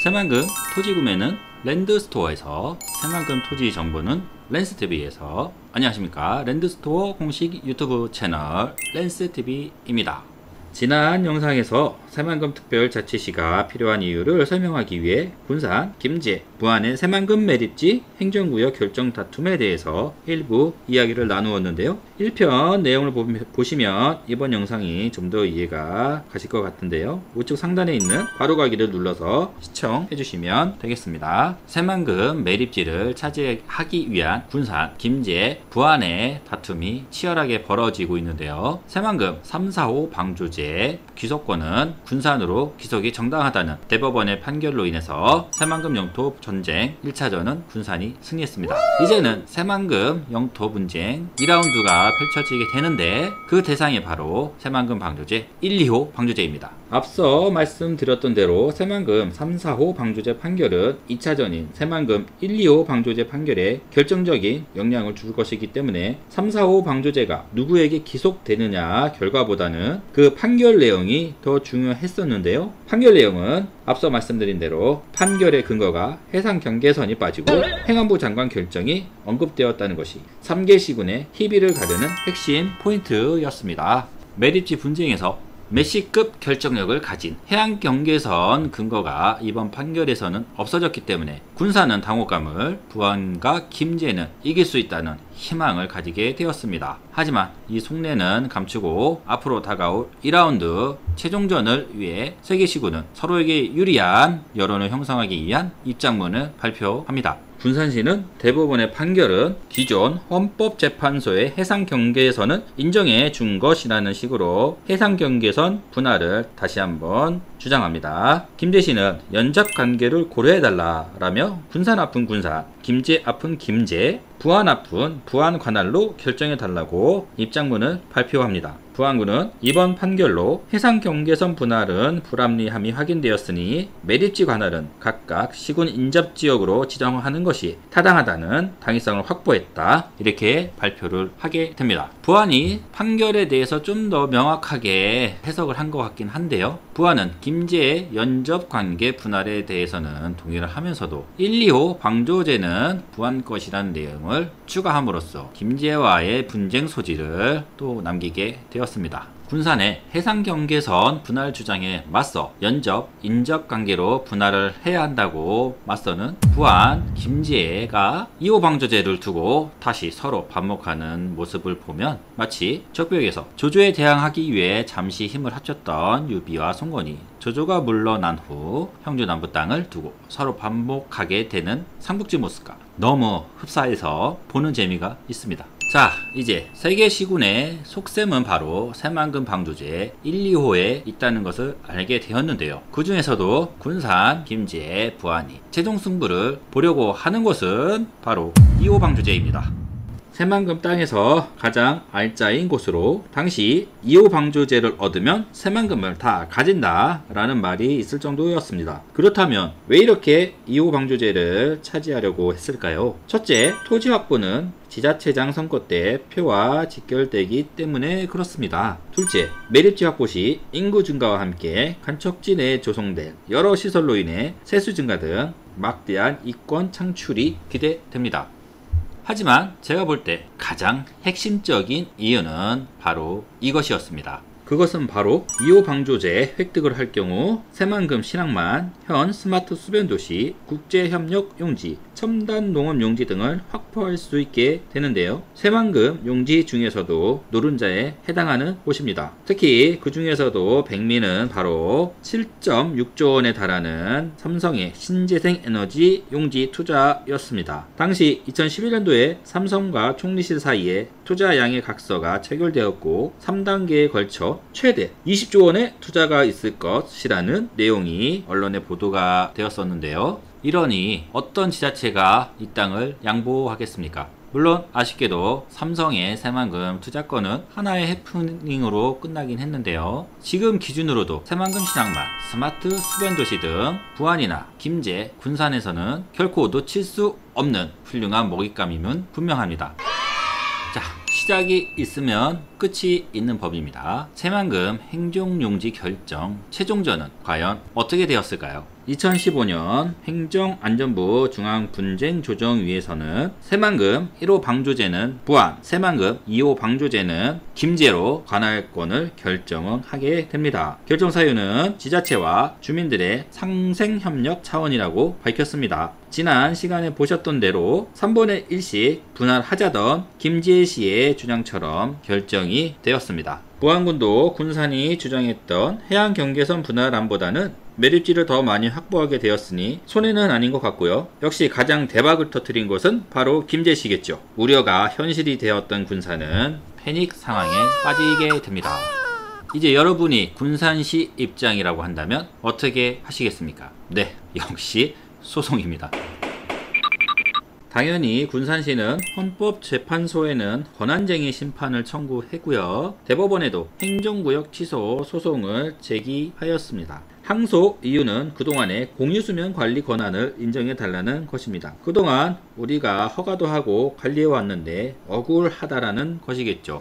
새만금 토지 구매는 랜드스토어에서, 새만금 토지 정보는 랜스TV에서. 안녕하십니까, 랜드스토어 공식 유튜브 채널 랜스TV입니다. 지난 영상에서 새만금 특별자치시가 필요한 이유를 설명하기 위해 군산, 김제, 부안의 새만금 매립지 행정구역 결정 다툼에 대해서 일부 이야기를 나누었는데요. 1편 내용을 보시면 이번 영상이 좀 더 이해가 가실 것 같은데요. 우측 상단에 있는 바로가기를 눌러서 시청해 주시면 되겠습니다. 새만금 매립지를 차지하기 위한 군산, 김제, 부안의 다툼이 치열하게 벌어지고 있는데요. 새만금 3, 4, 5 방조제 귀속권은 군산으로 귀속이 정당하다는 대법원의 판결로 인해서 새만금 영토 전쟁 1차전은 군산이 승리했습니다. 이제는 새만금 영토 분쟁 2라운드가 펼쳐지게 되는데, 그 대상이 바로 새만금 방조제 1, 2호 방조제입니다. 앞서 말씀드렸던 대로 새만금 3, 4호 방조제 판결은 2차전인 새만금 1, 2호 방조제 판결에 결정적인 영향을 줄 것이기 때문에 3, 4호 방조제가 누구에게 기속되느냐 결과보다는 그 판결 내용이 더 중요했었는데요. 판결 내용은 앞서 말씀드린 대로 판결의 근거가 해상 경계선이 빠지고 행안부 장관 결정이 언급되었다는 것이 3개 시군의 희비를 가르는 핵심 포인트였습니다. 매립지 분쟁에서 메시급 결정력을 가진 해양 경계선 근거가 이번 판결에서는 없어졌기 때문에 군산은 당혹감을, 부안과 김제는 이길 수 있다는 희망을 가지게 되었습니다. 하지만 이 속내는 감추고 앞으로 다가올 2라운드 최종전을 위해 세계 시군은 서로에게 유리한 여론을 형성하기 위한 입장문을 발표합니다. 군산시는 대법원의 판결은 기존 헌법재판소의 해상경계선은 인정해 준 것이라는 식으로 해상경계선 분할을 다시 한번 주장합니다. 김제시는 연잡관계를 고려해달라라며 군산 앞은 군산, 김제 앞은 김제, 부안 앞은 부안 관할로 결정해달라고 입장문을 발표합니다. 부안군은 이번 판결로 해상경계선 분할은 불합리함이 확인되었으니 매립지 관할은 각각 시군 인접지역으로 지정하는 것이 타당하다는 당위성을 확보했다, 이렇게 발표를 하게 됩니다. 부안이 판결에 대해서 좀 더 명확하게 해석을 한 것 같긴 한데요. 부안은 김제의 연접관계 분할에 대해서는 동의를 하면서도 1, 2호 방조제는 부안 것이라는 내용을 추가함으로써 김제와의 분쟁 소지를 또 남기게 되었습니다. 군산의 해상경계선 분할 주장에 맞서 연접, 인접 관계로 분할을 해야 한다고 맞서는 부안, 김제가 2호 방조제를 두고 다시 서로 반목하는 모습을 보면 마치 적벽에서 조조에 대항하기 위해 잠시 힘을 합쳤던 유비와 송건이 조조가 물러난 후 형주 남부 땅을 두고 서로 반목하게 되는 삼국지 모습과 너무 흡사해서 보는 재미가 있습니다. 자, 이제 세계 시군의 속셈은 바로 새만금 방조제 1, 2호에 있다는 것을 알게 되었는데요. 그 중에서도 군산, 김제, 부안이 최종 승부를 보려고 하는 것은 바로 2호 방조제입니다. 새만금 땅에서 가장 알짜인 곳으로 당시 2호 방조제를 얻으면 새만금을 다 가진다 라는 말이 있을 정도였습니다. 그렇다면 왜 이렇게 2호 방조제를 차지하려고 했을까요? 첫째, 토지 확보는 지자체장 선거 때 표와 직결되기 때문에 그렇습니다. 둘째, 매립지 확보 시 인구 증가와 함께 간척지 내에 조성된 여러 시설로 인해 세수 증가 등 막대한 이권 창출이 기대됩니다. 하지만 제가 볼 때 가장 핵심적인 이유는 바로 이것이었습니다. 그것은 바로 2호 방조제 획득을 할 경우 새만금 신항만, 현 스마트 수변도시, 국제협력 용지, 첨단 농업 용지 등을 확보할 수 있게 되는데요. 새만금 용지 중에서도 노른자에 해당하는 곳입니다. 특히 그 중에서도 백미는 바로 7.6조 원에 달하는 삼성의 신재생 에너지 용지 투자였습니다. 당시 2011년도에 삼성과 총리실 사이에 투자양의 각서가 체결되었고 3단계에 걸쳐 최대 20조 원의 투자가 있을 것이라는 내용이 언론에 보도가 되었었는데요. 이러니 어떤 지자체가 이 땅을 양보하겠습니까? 물론 아쉽게도 삼성의 새만금 투자권은 하나의 해프닝으로 끝나긴 했는데요. 지금 기준으로도 새만금 신항만, 스마트 수변도시 등 부안이나 김제, 군산에서는 결코 놓칠 수 없는 훌륭한 먹잇감임은 분명합니다. 자, 시작이 있으면 끝이 있는 법입니다. 새만금 행정용지 결정 최종전은 과연 어떻게 되었을까요? 2015년 행정안전부 중앙분쟁조정위에서는 새만금 1호 방조제는 부안, 새만금 2호 방조제는 김제로 관할권을 결정하게 됩니다. 결정 사유는 지자체와 주민들의 상생협력 차원이라고 밝혔습니다. 지난 시간에 보셨던 대로 3분의 1씩 분할하자던 김제시의 주장처럼 결정이 되었습니다. 부안군도 군산이 주장했던 해안경계선 분할안보다는 매립지를 더 많이 확보하게 되었으니 손해는 아닌 것 같고요. 역시 가장 대박을 터뜨린 것은 바로 김제시겠죠. 우려가 현실이 되었던 군산은 패닉 상황에 빠지게 됩니다. 이제 여러분이 군산시 입장이라고 한다면 어떻게 하시겠습니까? 네, 역시 소송입니다. 당연히 군산시는 헌법재판소에는 권한쟁의 심판을 청구했고요. 대법원에도 행정구역 취소 소송을 제기하였습니다. 항소 이유는 그동안의 공유수면 관리 권한을 인정해달라는 것입니다. 그동안 우리가 허가도 하고 관리해왔는데 억울하다라는 것이겠죠.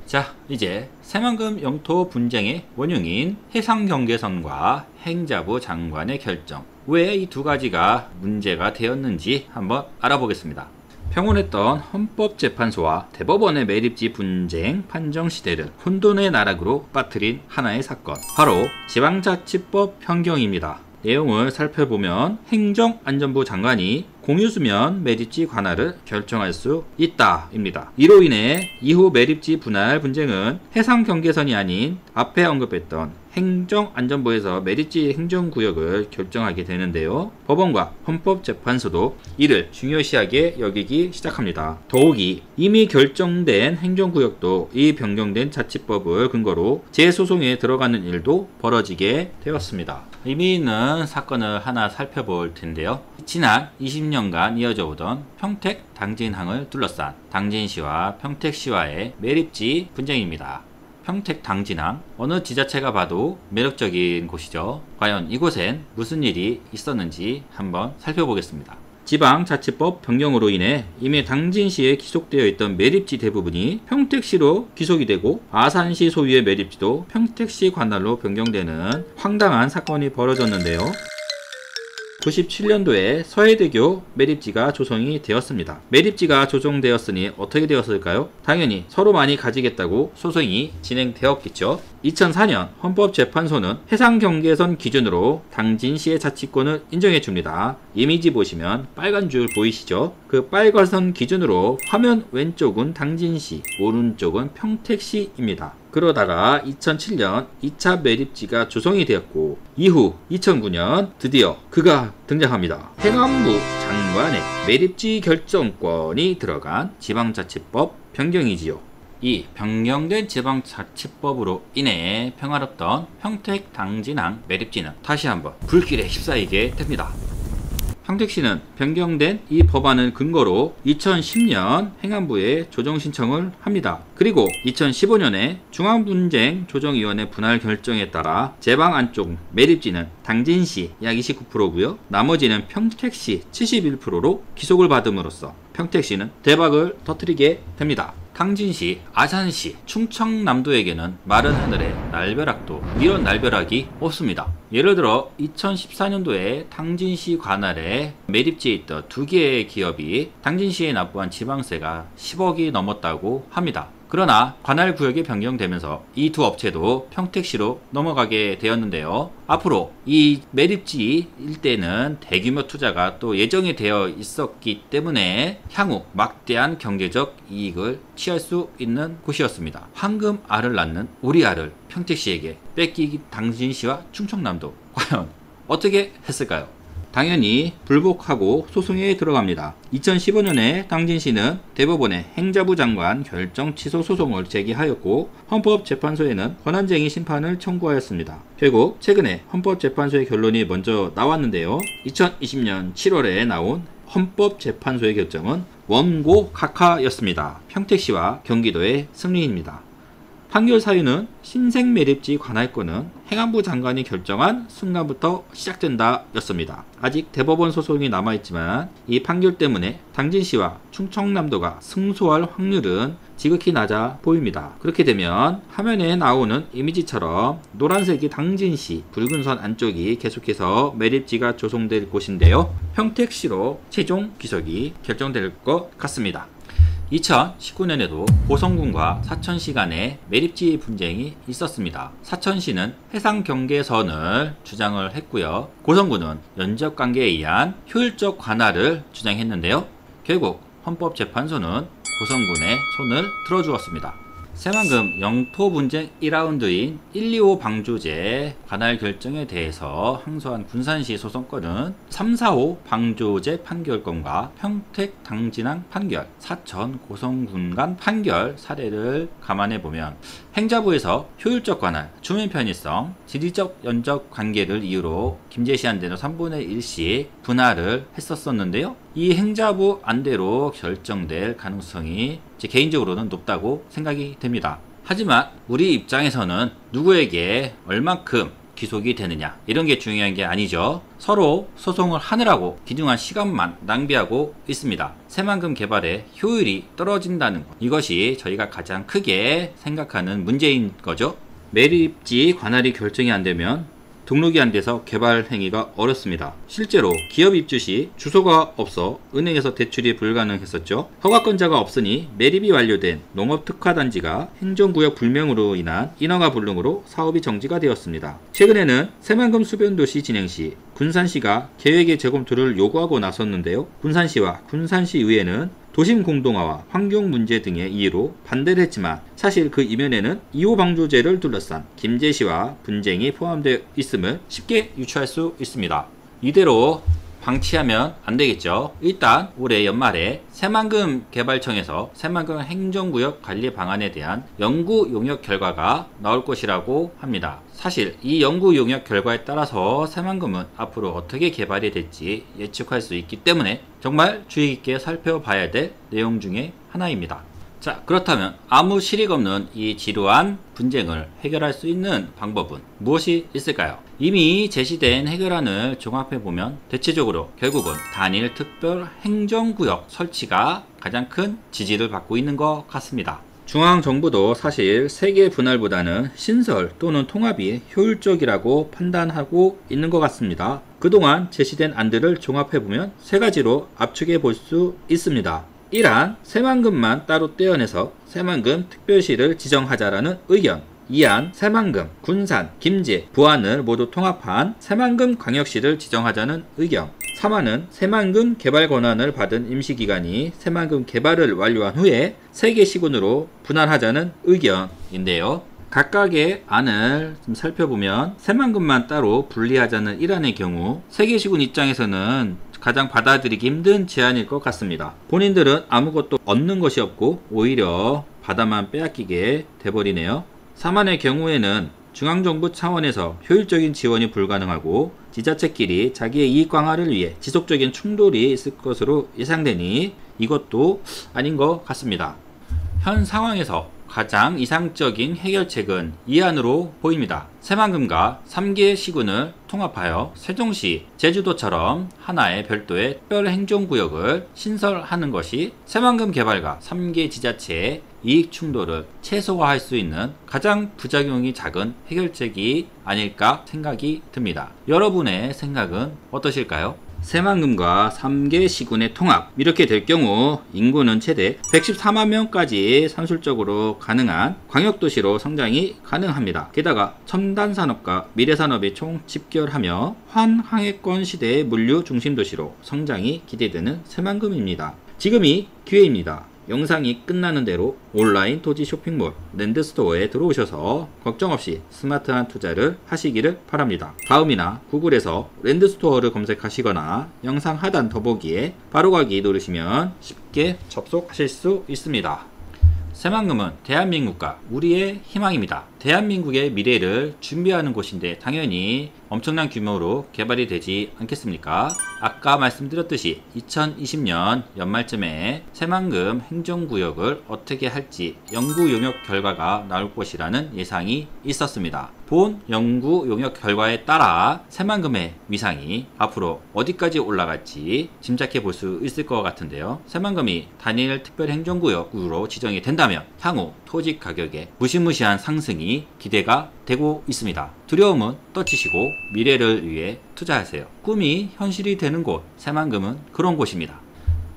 자, 이제 새만금 영토 분쟁의 원흉인 해상경계선과 행자부 장관의 결정, 왜 이 두 가지가 문제가 되었는지 한번 알아보겠습니다. 평온했던 헌법재판소와 대법원의 매립지 분쟁 판정 시대를 혼돈의 나락으로 빠뜨린 하나의 사건, 바로 지방자치법 변경입니다. 내용을 살펴보면 행정안전부 장관이 공유수면 매립지 관할을 결정할 수 있다 입니다. 이로 인해 이후 매립지 분할 분쟁은 해상경계선이 아닌 앞에 언급했던 행정안전부에서 매립지 행정구역을 결정하게 되는데요. 법원과 헌법재판소도 이를 중요시하게 여기기 시작합니다. 더욱이 이미 결정된 행정구역도 이 변경된 자치법을 근거로 재소송에 들어가는 일도 벌어지게 되었습니다. 의미 있는 사건을 하나 살펴볼 텐데요. 지난 20년간 이어져 오던 평택 당진항을 둘러싼 당진시와 평택시와의 매립지 분쟁입니다. 평택 당진항, 어느 지자체가 봐도 매력적인 곳이죠. 과연 이곳엔 무슨 일이 있었는지 한번 살펴보겠습니다. 지방자치법 변경으로 인해 이미 당진시에 기속되어 있던 매립지 대부분이 평택시로 기속이 되고 아산시 소유의 매립지도 평택시 관할로 변경되는 황당한 사건이 벌어졌는데요. 97년도에 서해대교 매립지가 조성이 되었습니다. 매립지가 조성되었으니 어떻게 되었을까요? 당연히 서로 많이 가지겠다고 소송이 진행되었겠죠. 2004년 헌법재판소는 해상경계선 기준으로 당진시의 자치권을 인정해줍니다. 이미지 보시면 빨간 줄 보이시죠? 그 빨간 선 기준으로 화면 왼쪽은 당진시, 오른쪽은 평택시입니다. 그러다가 2007년 2차 매립지가 조성이 되었고 이후 2009년 드디어 그가 등장합니다. 행안부 장관의 매립지 결정권이 들어간 지방자치법 변경이지요. 이 변경된 지방자치법으로 인해 평화롭던 평택 당진항 매립지는 다시 한번 불길에 휩싸이게 됩니다. 평택시는 변경된 이 법안을 근거로 2010년 행안부에 조정 신청을 합니다. 그리고 2015년에 중앙분쟁조정위원회 분할 결정에 따라 제방 안쪽 매립지는 당진시 약 29%고요. 나머지는 평택시 71%로 기속을 받음으로써 평택시는 대박을 터뜨리게 됩니다. 당진시, 아산시, 충청남도에게는 마른 하늘에 날벼락도 이런 날벼락이 없습니다. 예를 들어 2014년도에 당진시 관할에 매립지에 있던 두 개의 기업이 당진시에 납부한 지방세가 10억이 넘었다고 합니다. 그러나 관할구역이 변경되면서 이 두 업체도 평택시로 넘어가게 되었는데요. 앞으로 이 매립지 일대는 대규모 투자가 또 예정이 되어 있었기 때문에 향후 막대한 경제적 이익을 취할 수 있는 곳이었습니다. 황금 알을 낳는 우리 알을 평택시에게 뺏기기 당진시와 충청남도 과연 어떻게 했을까요? 당연히 불복하고 소송에 들어갑니다. 2015년에 당진시는 대법원에 행자부 장관 결정 취소 소송을 제기하였고 헌법재판소에는 권한쟁의 심판을 청구하였습니다. 결국 최근에 헌법재판소의 결론이 먼저 나왔는데요. 2020년 7월에 나온 헌법재판소의 결정은 원고 각하였습니다. 평택시와 경기도의 승리입니다. 판결 사유는 신생 매립지 관할권은 행안부 장관이 결정한 순간부터 시작된다 였습니다. 아직 대법원 소송이 남아있지만 이 판결 때문에 당진시와 충청남도가 승소할 확률은 지극히 낮아 보입니다. 그렇게 되면 화면에 나오는 이미지처럼 노란색이 당진시, 붉은 선 안쪽이 계속해서 매립지가 조성될 곳인데요. 평택시로 최종 기속이 결정될 것 같습니다. 2019년에도 고성군과 사천시 간에 매립지 분쟁이 있었습니다. 사천시는 해상경계선을 주장을 했고요. 고성군은 연접관계에 의한 효율적 관할을 주장했는데요. 결국 헌법재판소는 고성군의 손을 들어주었습니다. 새만금 영토 분쟁 1라운드인 125 방조제 관할 결정에 대해서 항소한 군산시 소송권은 345 방조제 판결권과 평택 당진항 판결, 사천 고성군 간 판결 사례를 감안해 보면 행자부에서 효율적 관할, 주민 편의성, 지리적 연적 관계를 이유로 김제시한대로 3분의 1씩 분할을 했었는데요. 이 행자부 안대로 결정될 가능성이 제 개인적으로는 높다고 생각이 됩니다. 하지만 우리 입장에서는 누구에게 얼만큼 기속이 되느냐 이런 게 중요한 게 아니죠. 서로 소송을 하느라고 기중한 시간만 낭비하고 있습니다. 새만금 개발의 효율이 떨어진다는 것, 이것이 저희가 가장 크게 생각하는 문제인 거죠. 매립지 관할이 결정이 안 되면 등록이 안 돼서 개발 행위가 어렵습니다. 실제로 기업 입주 시 주소가 없어 은행에서 대출이 불가능했었죠. 허가권자가 없으니 매립이 완료된 농업특화단지가 행정구역 불명으로 인한 인허가 불능으로 사업이 정지가 되었습니다. 최근에는 새만금 수변도시 진행 시 군산시가 계획의 재검토를 요구하고 나섰는데요. 군산시와 군산시의회는 도심 공동화와 환경 문제 등의 이유로 반대를 했지만 사실 그 이면에는 2호 방조제를 둘러싼 김제시와 분쟁이 포함되어 있음을 쉽게 유추할 수 있습니다. 이대로 방치하면 안 되겠죠. 일단 올해 연말에 새만금 개발청에서 새만금 행정구역 관리 방안에 대한 연구 용역 결과가 나올 것이라고 합니다. 사실 이 연구 용역 결과에 따라서 새만금은 앞으로 어떻게 개발이 될지 예측할 수 있기 때문에 정말 주의 깊게 살펴봐야 될 내용 중에 하나입니다. 자, 그렇다면 아무 실익 없는 이 지루한 분쟁을 해결할 수 있는 방법은 무엇이 있을까요? 이미 제시된 해결안을 종합해보면 대체적으로 결국은 단일 특별 행정구역 설치가 가장 큰 지지를 받고 있는 것 같습니다. 중앙정부도 사실 세개 분할보다는 신설 또는 통합이 효율적이라고 판단하고 있는 것 같습니다. 그동안 제시된 안들을 종합해보면 세 가지로 압축해 볼 수 있습니다. 1안, 새만금만 따로 떼어내서 새만금 특별시를 지정하자라는 의견. 2안, 새만금, 군산, 김제, 부안을 모두 통합한 새만금 광역시를 지정하자는 의견. 3안은 새만금 개발 권한을 받은 임시기관이 새만금 개발을 완료한 후에 3개 시군으로 분할하자는 의견인데요. 각각의 안을 좀 살펴보면 새만금만 따로 분리하자는 1안의 경우 3개 시군 입장에서는 가장 받아들이기 힘든 제안일 것 같습니다. 본인들은 아무것도 얻는 것이 없고 오히려 바다만 빼앗기게 돼버리네요. 3안의 경우에는 중앙정부 차원에서 효율적인 지원이 불가능하고 지자체끼리 자기의 이익 강화를 위해 지속적인 충돌이 있을 것으로 예상되니 이것도 아닌 것 같습니다. 현 상황에서 가장 이상적인 해결책은 이안으로 보입니다. 새만금과 3개 시군을 통합하여 세종시, 제주도처럼 하나의 별도의 특별행정구역을 신설하는 것이 새만금 개발과 3개 지자체의 이익 충돌을 최소화할 수 있는 가장 부작용이 작은 해결책이 아닐까 생각이 듭니다. 여러분의 생각은 어떠실까요? 새만금과 3개 시군의 통합, 이렇게 될 경우 인구는 최대 114만 명까지 산술적으로 가능한 광역도시로 성장이 가능합니다. 게다가 첨단산업과 미래산업이 총집결하며 환항해권 시대의 물류 중심도시로 성장이 기대되는 새만금입니다. 지금이 기회입니다. 영상이 끝나는 대로 온라인 토지 쇼핑몰 랜드스토어에 들어오셔서 걱정 없이 스마트한 투자를 하시기를 바랍니다. 다음이나 구글에서 랜드스토어를 검색하시거나 영상 하단 더보기에 바로가기 누르시면 쉽게 접속하실 수 있습니다. 새만금은 대한민국과 우리의 희망입니다. 대한민국의 미래를 준비하는 곳인데 당연히 엄청난 규모로 개발이 되지 않겠습니까? 아까 말씀드렸듯이 2020년 연말쯤에 새만금 행정구역을 어떻게 할지 연구 용역 결과가 나올 것이라는 예상이 있었습니다. 본 연구 용역 결과에 따라 새만금의 위상이 앞으로 어디까지 올라갈지 짐작해 볼 수 있을 것 같은데요. 새만금이 단일 특별행정구역으로 지정이 된다면 향후 토지 가격의 무시무시한 상승이 기대가 되고 있습니다. 두려움은 떨치시고 미래를 위해 투자하세요. 꿈이 현실이 되는 곳, 새만금은 그런 곳입니다.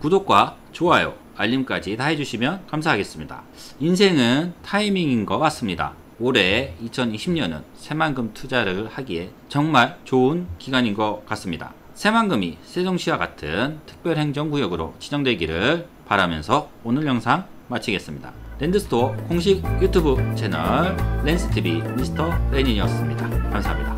구독과 좋아요, 알림까지 다 해주시면 감사하겠습니다. 인생은 타이밍인 것 같습니다. 올해 2020년은 새만금 투자를 하기에 정말 좋은 기간인 것 같습니다. 새만금이 세종시와 같은 특별행정구역으로 지정되기를 바라면서 오늘 영상 마치겠습니다. 랜드스토어 공식 유튜브 채널 랜스TV 미스터 렌인이었습니다. 감사합니다.